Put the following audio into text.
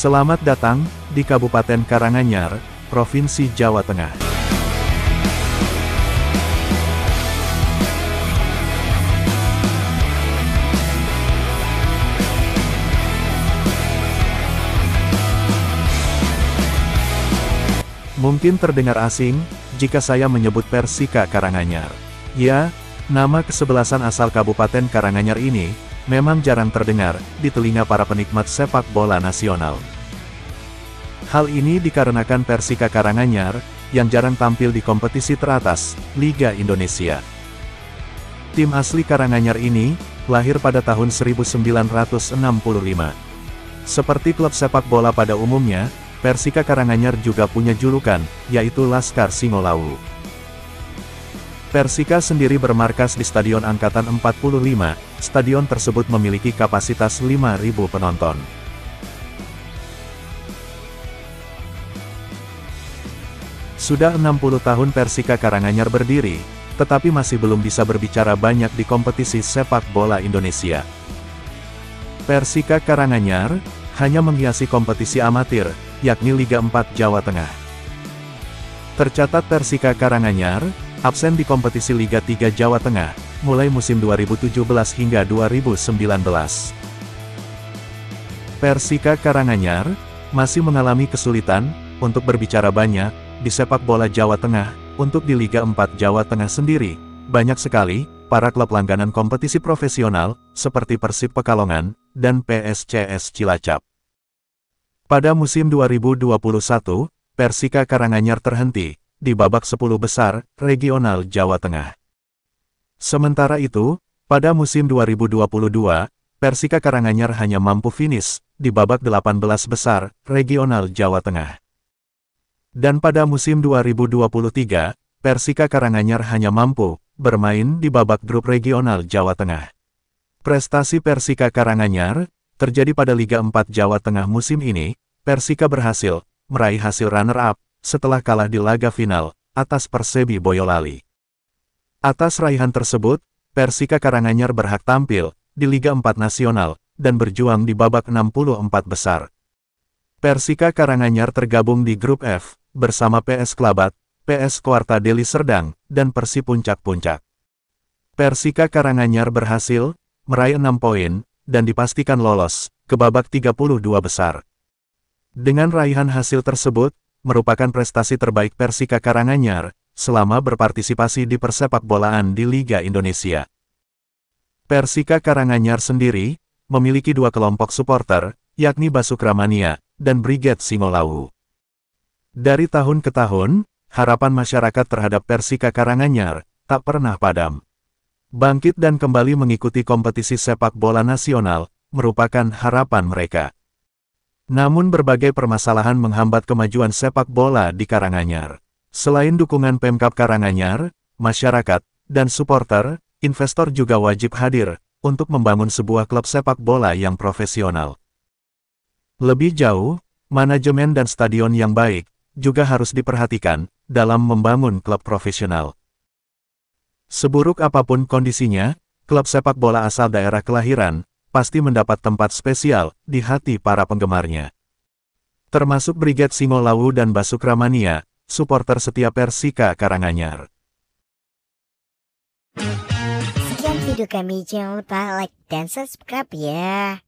Selamat datang di Kabupaten Karanganyar, Provinsi Jawa Tengah. Mungkin terdengar asing jika saya menyebut Persika Karanganyar. Ya, nama kesebelasan asal Kabupaten Karanganyar ini memang jarang terdengar di telinga para penikmat sepak bola nasional. Hal ini dikarenakan Persika Karanganyar yang jarang tampil di kompetisi teratas Liga Indonesia. Tim asli Karanganyar ini lahir pada tahun 1965. Seperti klub sepak bola pada umumnya, Persika Karanganyar juga punya julukan, yaitu Laskar Singolawu. Persika sendiri bermarkas di Stadion Angkatan 45, stadion tersebut memiliki kapasitas 5.000 penonton. Sudah 60 tahun Persika Karanganyar berdiri, tetapi masih belum bisa berbicara banyak di kompetisi sepak bola Indonesia. Persika Karanganyar hanya menghiasi kompetisi amatir, yakni Liga 4 Jawa Tengah. Tercatat Persika Karanganyar absen di kompetisi Liga 3 Jawa Tengah, mulai musim 2017 hingga 2019. Persika Karanganyar masih mengalami kesulitan untuk berbicara banyak di sepak bola Jawa Tengah. Untuk di Liga 4 Jawa Tengah sendiri, banyak sekali para klub langganan kompetisi profesional, seperti Persib Pekalongan dan PSCS Cilacap. Pada musim 2021, Persika Karanganyar terhenti di babak 10 besar regional Jawa Tengah. Sementara itu, pada musim 2022, Persika Karanganyar hanya mampu finish di babak 18 besar regional Jawa Tengah. Dan pada musim 2023, Persika Karanganyar hanya mampu bermain di babak grup regional Jawa Tengah. Prestasi Persika Karanganyar terjadi pada Liga 4 Jawa Tengah musim ini. Persika berhasil meraih hasil runner-up setelah kalah di laga final atas Persebi Boyolali. Atas raihan tersebut, Persika Karanganyar berhak tampil di Liga 4 Nasional dan berjuang di babak 64 besar. Persika Karanganyar tergabung di grup F bersama PS Klabat, PS Kuarta Deli Serdang, dan Persib Puncak-Puncak. Persika Karanganyar berhasil meraih 6 poin dan dipastikan lolos ke babak 32 besar. Dengan raihan hasil tersebut, merupakan prestasi terbaik Persika Karanganyar selama berpartisipasi di persepakbolaan di Liga Indonesia. Persika Karanganyar sendiri memiliki dua kelompok supporter, yakni Basukramania dan Brigade Singolawu. Dari tahun ke tahun, harapan masyarakat terhadap Persika Karanganyar tak pernah padam. Bangkit dan kembali mengikuti kompetisi sepak bola nasional merupakan harapan mereka. Namun berbagai permasalahan menghambat kemajuan sepak bola di Karanganyar. Selain dukungan Pemkab Karanganyar, masyarakat, dan supporter, investor juga wajib hadir untuk membangun sebuah klub sepak bola yang profesional. Lebih jauh, manajemen dan stadion yang baik juga harus diperhatikan dalam membangun klub profesional. Seburuk apapun kondisinya, klub sepak bola asal daerah kelahiran pasti mendapat tempat spesial di hati para penggemarnya. Termasuk Brigade Singolawu dan Basukramania, supporter setia Persika Karanganyar. Sekian video kami, jangan lupa like dan subscribe ya.